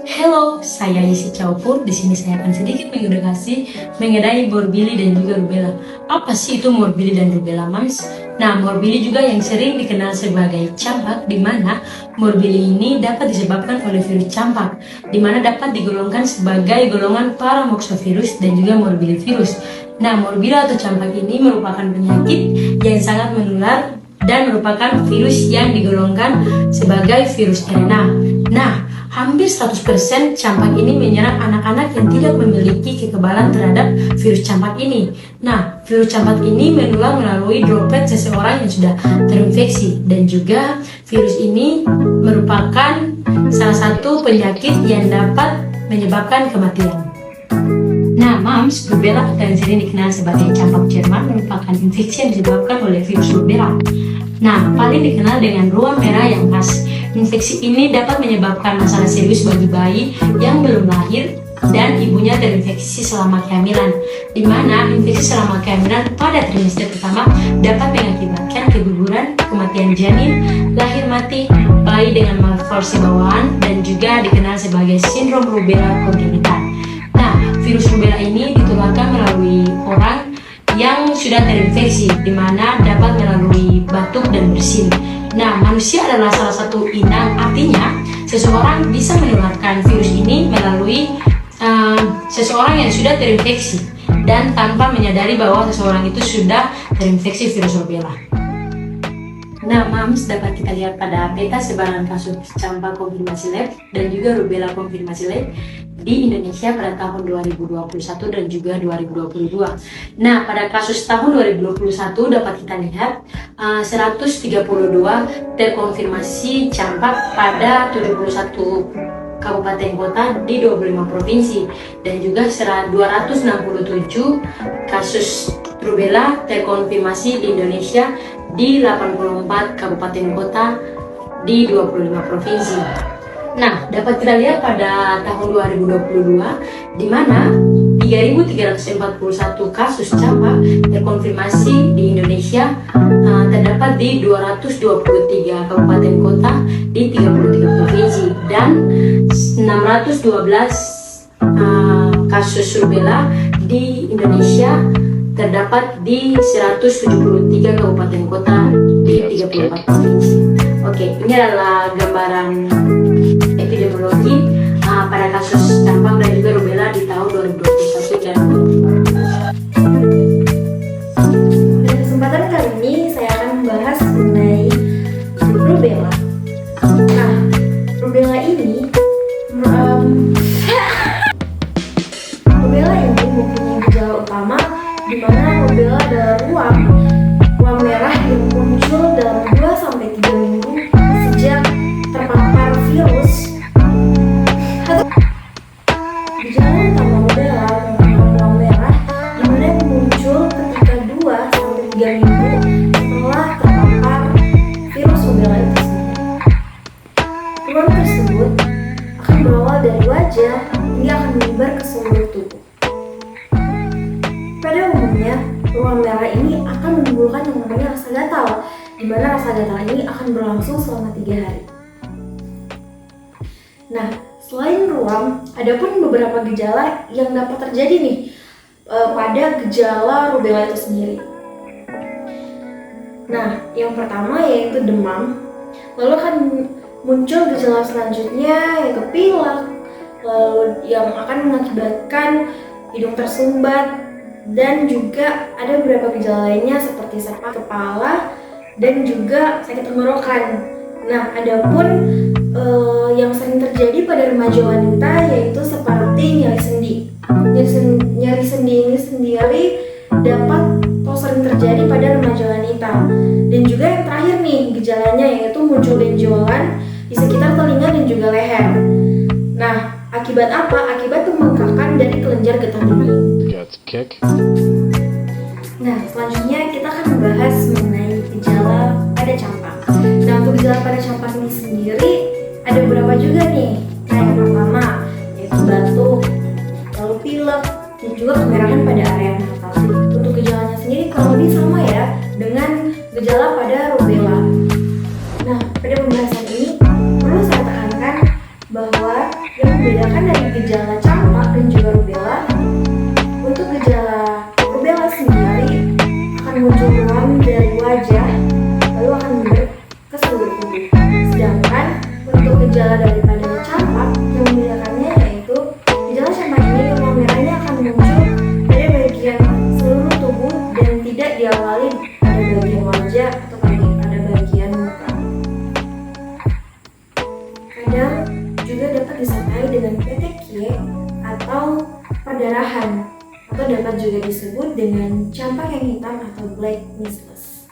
Halo, saya Yesi Caupur. Di sini saya akan sedikit mengedukasi mengenai morbilli dan juga rubella. Apa sih itu morbilli dan rubella, Mams? Nah, morbilli juga yang sering dikenal sebagai campak, di mana morbilli ini dapat disebabkan oleh virus campak, di mana dapat digolongkan sebagai golongan paramoxovirus dan juga morbillivirus. Nah, morbilli atau campak ini merupakan penyakit yang sangat menular dan merupakan virus yang digolongkan sebagai virus RNA. Nah, hampir 100% campak ini menyerang anak-anak yang tidak memiliki kekebalan terhadap virus campak ini. Nah, virus campak ini menular melalui droplet seseorang yang sudah terinfeksi, dan juga virus ini merupakan salah satu penyakit yang dapat menyebabkan kematian. Nah, Mams, rubella atau yang sering dikenal sebagai campak Jerman merupakan infeksi yang disebabkan oleh virus rubella. Nah, paling dikenal dengan ruam merah yang khas. Infeksi ini dapat menyebabkan masalah serius bagi bayi yang belum lahir dan ibunya terinfeksi selama kehamilan, di mana infeksi selama kehamilan pada trimester pertama dapat mengakibatkan keguguran, kematian janin, lahir mati, bayi dengan malformasi bawaan, dan juga dikenal sebagai sindrom rubella congenital. Nah, virus rubella ini ditularkan melalui orang yang sudah terinfeksi, di mana dapat melalui batuk dan bersin. Nah, manusia adalah salah satu inang, artinya seseorang bisa menularkan virus ini melalui seseorang yang sudah terinfeksi dan tanpa menyadari bahwa seseorang itu sudah terinfeksi virus rubella. Nah, Mams, dapat kita lihat pada peta sebaran kasus campak konfirmasi lab dan juga rubella konfirmasi lab di Indonesia pada tahun 2021 dan juga 2022. Nah, pada kasus tahun 2021 dapat kita lihat 132 terkonfirmasi campak pada 71 kabupaten kota di 25 provinsi, dan juga 267 kasus rubella terkonfirmasi di Indonesia di 84 kabupaten kota di 25 provinsi. Nah, dapat kita lihat pada tahun 2022 di mana 3.341 kasus campak terkonfirmasi di Indonesia terdapat di 223 kabupaten kota di 33 provinsi, dan 612 kasus rubella di Indonesia terdapat di 173 kabupaten kota di 34 provinsi. Oke, ini adalah gambaran epidemiologi pada kasus campak dan juga rubella di tahun 2021 dan 2022. Pada kesempatan kali ini saya akan membahas mengenai rubella. Nah, rubella ini mempunyai gejala utama, di mana rubella adalah ruam merah yang muncul dalam 2-3 minggu sejak terpapar virus. Gejala utama rubella merupakan ruam merah di mana yang muncul ketika 2-3 minggu setelah terpapar virus rubella itu sendiri. Ruam tersebut akan berawal dari wajah hingga akan menyebar ke seluruh tubuh. Pada umumnya, ruam merah ini akan menimbulkan yang namanya rasa gatal, di mana rasa gatal ini akan berlangsung selama 3 hari. Nah, selain ruam, ada pun beberapa gejala yang dapat terjadi nih pada gejala rubella itu sendiri. Nah, yang pertama yaitu demam, lalu akan muncul gejala selanjutnya yaitu pilek, lalu yang akan mengakibatkan hidung tersumbat, dan juga ada beberapa gejala lainnya seperti sakit kepala dan juga sakit tenggorokan. Nah, adapun yang sering terjadi pada remaja wanita yaitu seperti nyeri sendi. Nyeri sendi ini sendiri dapat atau sering terjadi pada remaja wanita. Dan juga yang terakhir nih gejalanya yaitu muncul benjolan di sekitar telinga dan juga leher. Nah, akibat apa? Akibat pembengkakan dari kelenjar getah bening. Nah, selanjutnya kita akan membahas mengenai gejala pada campak. Nah, untuk gejala pada campak ini sendiri ada beberapa juga nih. Nah, yang pertama yaitu batuk, lalu pilek, dan juga kemerahan pada area mata. Untuk gejalanya sendiri kurang lebih sama ya dengan gejala pada rubella. Nah, pada pembahasan ini perlu saya tekankan bahwa yang membedakan gejala campak dan juga rubella. Untuk gejala rubella sendiri akan muncul ruam dari wajah, lalu akan menyebar ke seluruh tubuh. Sedangkan untuk gejala daripada campak yang membedakannya yaitu gejala campak ini ruam merahnya akan muncul pada bagian seluruh tubuh dan tidak diawali pada bagian wajah atau pada bagian muka. Kadang juga dapat disertai dengan petekie atau perdarahan, atau dapat juga disebut dengan campak yang hitam atau black measles.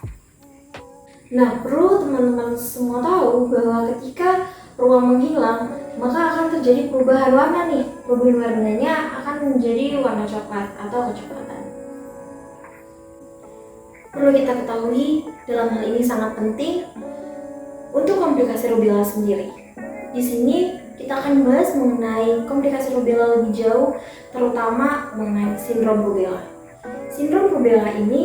Nah, perlu teman-teman semua tahu bahwa ketika ruam menghilang, maka akan terjadi perubahan warna nih. Perubahan warnanya akan menjadi warna coklat atau kecoklatan. Perlu kita ketahui, dalam hal ini sangat penting untuk komplikasi rubella sendiri. Di sini kita akan bahas mengenai komplikasi rubella lebih jauh, terutama mengenai sindrom rubella. Sindrom rubella ini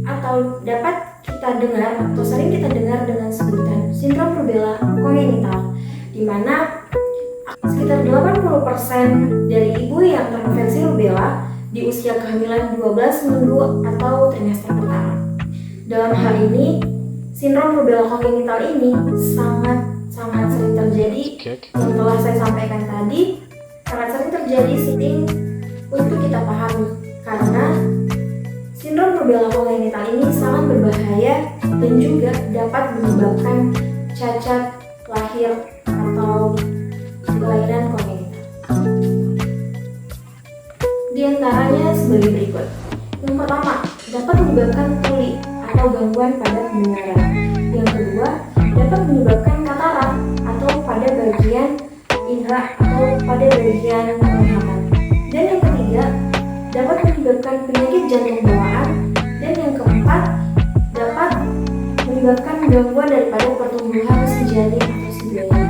atau dapat kita dengar atau sering kita dengar dengan sebutan sindrom rubella kongenital, di mana sekitar 80% dari ibu yang terinfeksi rubella di usia kehamilan 12 minggu atau trimester pertama. Dalam hal ini, sindrom rubella kongenital ini sangat sering terjadi. Yang telah saya sampaikan tadi, sangat sering terjadi sitting untuk kita pahami, karena sindrom rubella kongenital ini sangat berbahaya dan juga dapat menyebabkan cacat lahir atau kelainan kongenital. Di antaranya sebagai berikut. Yang pertama, dapat menyebabkan tuli atau gangguan pada pendengaran. Yang kedua, dapat menyebabkan katarak atau pada bagian indera atau pada bagian penglihatan. Dan yang ketiga, dapat menyebabkan penyakit jantung bawaan. Dan yang keempat, dapat menyebabkan gangguan daripada pertumbuhan si janin atau si bayi.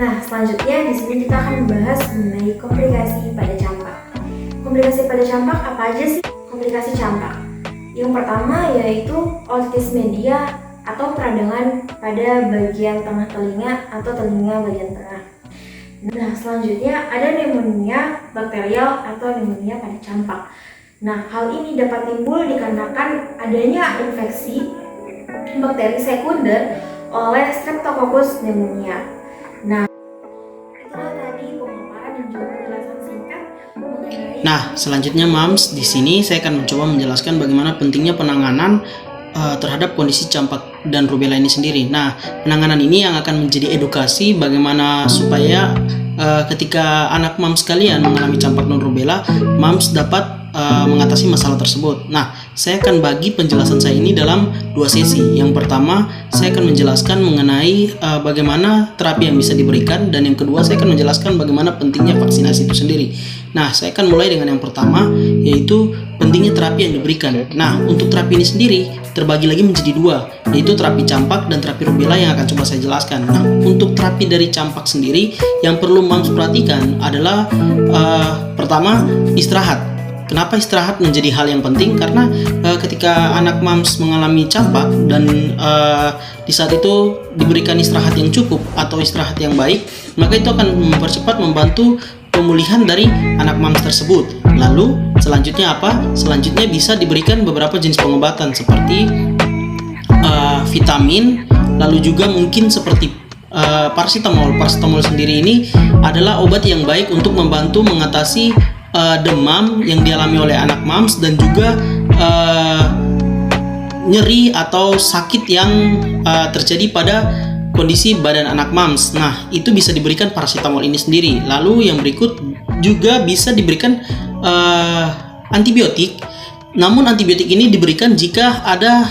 Nah, selanjutnya di sini kita akan membahas mengenai komplikasi pada campak. Komplikasi pada campak apa aja sih? Komplikasi campak. Yang pertama yaitu otitis media atau peradangan pada bagian tengah telinga atau telinga bagian tengah. Nah, selanjutnya ada pneumonia bakterial atau pneumonia pada campak. Nah, hal ini dapat timbul dikarenakan adanya infeksi bakteri sekunder oleh Streptococcus pneumonia. Nah, itulah tadi pemaparan dan juga penjelasan singkat mengenai. Nah, selanjutnya Mams, di sini saya akan mencoba menjelaskan bagaimana pentingnya penanganan terhadap kondisi campak dan rubella ini sendiri. Nah, penanganan ini yang akan menjadi edukasi bagaimana supaya ketika anak Mams kalian mengalami campak dan rubella, Mams dapat mengatasi masalah tersebut. Nah, saya akan bagi penjelasan saya ini dalam 2 sesi. Yang pertama, saya akan menjelaskan mengenai bagaimana terapi yang bisa diberikan, dan yang kedua, saya akan menjelaskan bagaimana pentingnya vaksinasi itu sendiri. Nah, saya akan mulai dengan yang pertama, yaitu pentingnya terapi yang diberikan. Nah, untuk terapi ini sendiri terbagi lagi menjadi 2, yaitu terapi campak dan terapi rubella yang akan coba saya jelaskan. Nah, untuk terapi dari campak sendiri yang perlu Mams perhatikan adalah pertama, istirahat. Kenapa istirahat menjadi hal yang penting? Karena ketika anak Mams mengalami campak dan di saat itu diberikan istirahat yang cukup atau istirahat yang baik, maka itu akan mempercepat, membantu pemulihan dari anak Mams tersebut. Lalu selanjutnya apa? Selanjutnya bisa diberikan beberapa jenis pengobatan seperti vitamin, lalu juga mungkin seperti paracetamol. Paracetamol sendiri ini adalah obat yang baik untuk membantu mengatasi demam yang dialami oleh anak Mams dan juga nyeri atau sakit yang terjadi pada kondisi badan anak Mams. Nah, itu bisa diberikan paracetamol ini sendiri. Lalu yang berikut juga bisa diberikan antibiotik. Namun antibiotik ini diberikan jika ada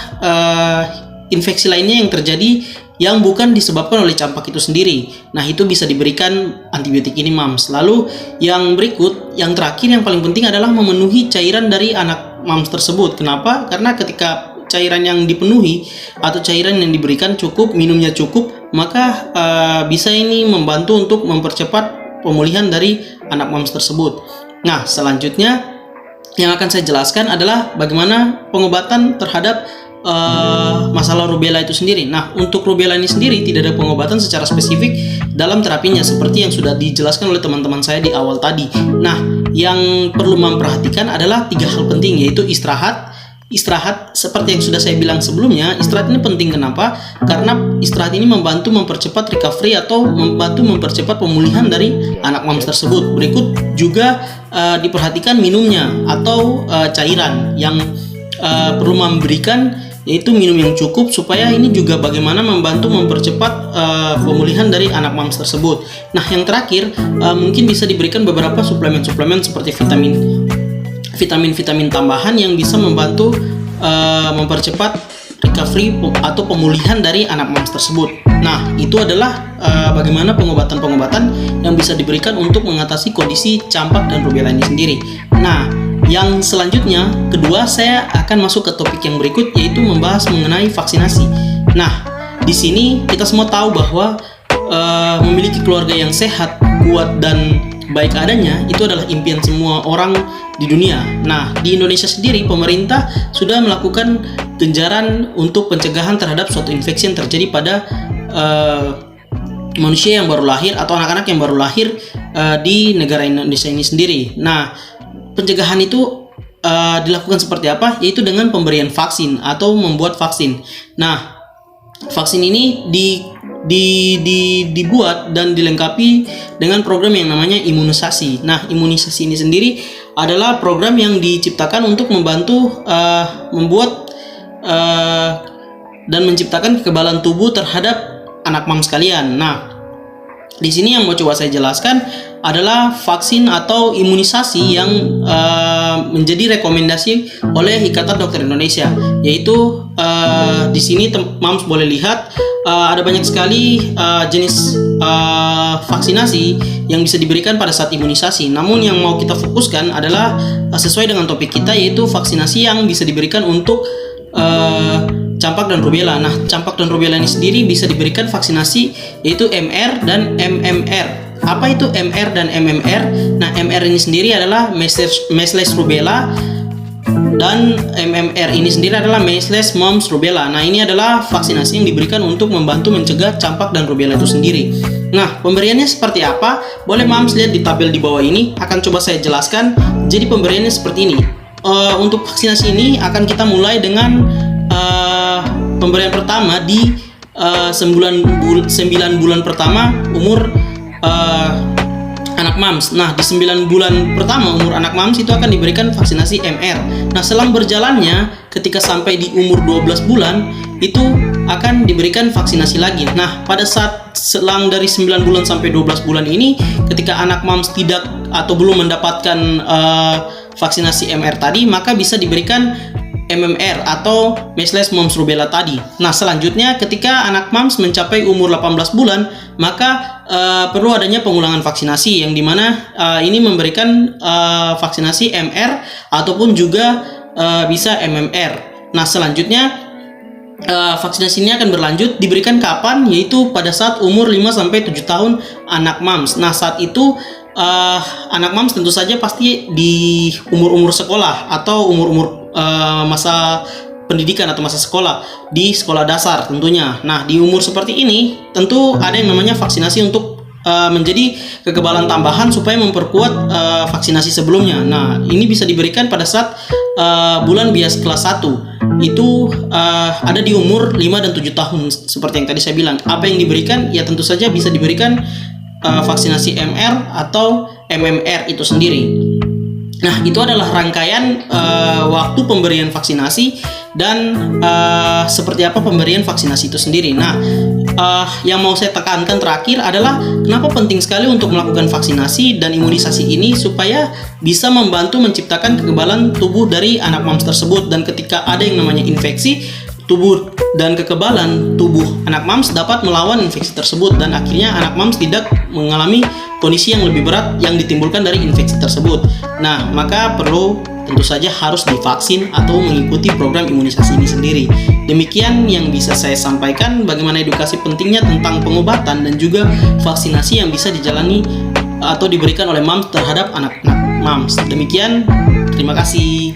infeksi lainnya yang terjadi yang bukan disebabkan oleh campak itu sendiri. Nah, itu bisa diberikan antibiotik ini Mams. Lalu yang berikut, yang terakhir yang paling penting adalah memenuhi cairan dari anak Mams tersebut. Kenapa? Karena ketika cairan yang dipenuhi atau cairan yang diberikan cukup, minumnya cukup, maka bisa ini membantu untuk mempercepat pemulihan dari anak Mams tersebut. Nah, selanjutnya yang akan saya jelaskan adalah bagaimana pengobatan terhadap masalah rubella itu sendiri. Nah, untuk rubella ini sendiri tidak ada pengobatan secara spesifik dalam terapinya seperti yang sudah dijelaskan oleh teman-teman saya di awal tadi. Nah, yang perlu memperhatikan adalah 3 hal penting, yaitu istirahat. Istirahat seperti yang sudah saya bilang sebelumnya, istirahat ini penting. Kenapa? Karena istirahat ini membantu mempercepat recovery atau membantu mempercepat pemulihan dari anak mams tersebut. Berikut juga diperhatikan minumnya atau cairan yang perlu memberikan, yaitu minum yang cukup, supaya ini juga bagaimana membantu mempercepat pemulihan dari anak mams tersebut. Nah, yang terakhir mungkin bisa diberikan beberapa suplemen-suplemen seperti vitamin tambahan yang bisa membantu mempercepat recovery atau pemulihan dari anak mams tersebut. Nah, itu adalah bagaimana pengobatan-pengobatan yang bisa diberikan untuk mengatasi kondisi campak dan rubella ini sendiri. Nah, yang selanjutnya, kedua, saya akan masuk ke topik yang berikut, yaitu membahas mengenai vaksinasi. Nah, di sini kita semua tahu bahwa memiliki keluarga yang sehat, kuat, dan baik adanya itu adalah impian semua orang di dunia. Nah, di Indonesia sendiri pemerintah sudah melakukan genjaran untuk pencegahan terhadap suatu infeksi yang terjadi pada manusia yang baru lahir atau anak-anak yang baru lahir di negara Indonesia ini sendiri. Nah, pencegahan itu dilakukan seperti apa? Yaitu dengan pemberian vaksin atau membuat vaksin. Nah, vaksin ini dibuat dan dilengkapi dengan program yang namanya imunisasi. Nah, imunisasi ini sendiri adalah program yang diciptakan untuk membantu membuat dan menciptakan kekebalan tubuh terhadap anak mams kalian. Nah, di sini yang mau coba saya jelaskan adalah vaksin atau imunisasi yang menjadi rekomendasi oleh Ikatan Dokter Indonesia, yaitu di sini mams boleh lihat ada banyak sekali jenis vaksinasi yang bisa diberikan pada saat imunisasi. Namun yang mau kita fokuskan adalah sesuai dengan topik kita, yaitu vaksinasi yang bisa diberikan untuk campak dan rubella. Nah, campak dan rubella ini sendiri bisa diberikan vaksinasi, yaitu MR dan MMR. Apa itu MR dan MMR? Nah, MR ini sendiri adalah measles rubella dan MMR ini sendiri adalah measles mumps rubella. Nah, ini adalah vaksinasi yang diberikan untuk membantu mencegah campak dan rubella itu sendiri. Nah, pemberiannya seperti apa? Boleh mams lihat di tabel di bawah ini, akan coba saya jelaskan. Jadi pemberiannya seperti ini. Untuk vaksinasi ini akan kita mulai dengan pemberian pertama di 9 bulan pertama umur anak mams. Nah, di 9 bulan pertama umur anak mams itu akan diberikan vaksinasi MR. Nah, selang berjalannya ketika sampai di umur 12 bulan itu akan diberikan vaksinasi lagi. Nah, pada saat selang dari 9 bulan sampai 12 bulan ini, ketika anak mams tidak atau belum mendapatkan vaksinasi MR tadi, maka bisa diberikan MMR atau measles mumps rubella tadi. Nah, selanjutnya ketika anak mams mencapai umur 18 bulan, maka perlu adanya pengulangan vaksinasi yang dimana ini memberikan vaksinasi MR ataupun juga bisa MMR. Nah, selanjutnya vaksinasi ini akan berlanjut diberikan kapan? Yaitu pada saat umur 5-7 tahun anak mams. Nah, saat itu anak mams tentu saja pasti di umur-umur sekolah atau umur-umur masa pendidikan atau masa sekolah di sekolah dasar tentunya. Nah, di umur seperti ini tentu ada yang namanya vaksinasi untuk menjadi kekebalan tambahan supaya memperkuat vaksinasi sebelumnya. Nah, ini bisa diberikan pada saat bulan bias kelas 1. Itu ada di umur 5 dan 7 tahun seperti yang tadi saya bilang. Apa yang diberikan? Ya tentu saja bisa diberikan vaksinasi MR atau MMR itu sendiri. Nah, itu adalah rangkaian waktu pemberian vaksinasi dan seperti apa pemberian vaksinasi itu sendiri. Nah, yang mau saya tekankan terakhir adalah kenapa penting sekali untuk melakukan vaksinasi dan imunisasi ini supaya bisa membantu menciptakan kekebalan tubuh dari anak mams tersebut. Dan ketika ada yang namanya infeksi, tubuh dan kekebalan tubuh anak mams dapat melawan infeksi tersebut dan akhirnya anak mams tidak mengalami kondisi yang lebih berat yang ditimbulkan dari infeksi tersebut. Nah, maka perlu tentu saja harus divaksin atau mengikuti program imunisasi ini sendiri. Demikian yang bisa saya sampaikan bagaimana edukasi pentingnya tentang pengobatan dan juga vaksinasi yang bisa dijalani atau diberikan oleh mams terhadap anak-anak mams. Demikian, terima kasih.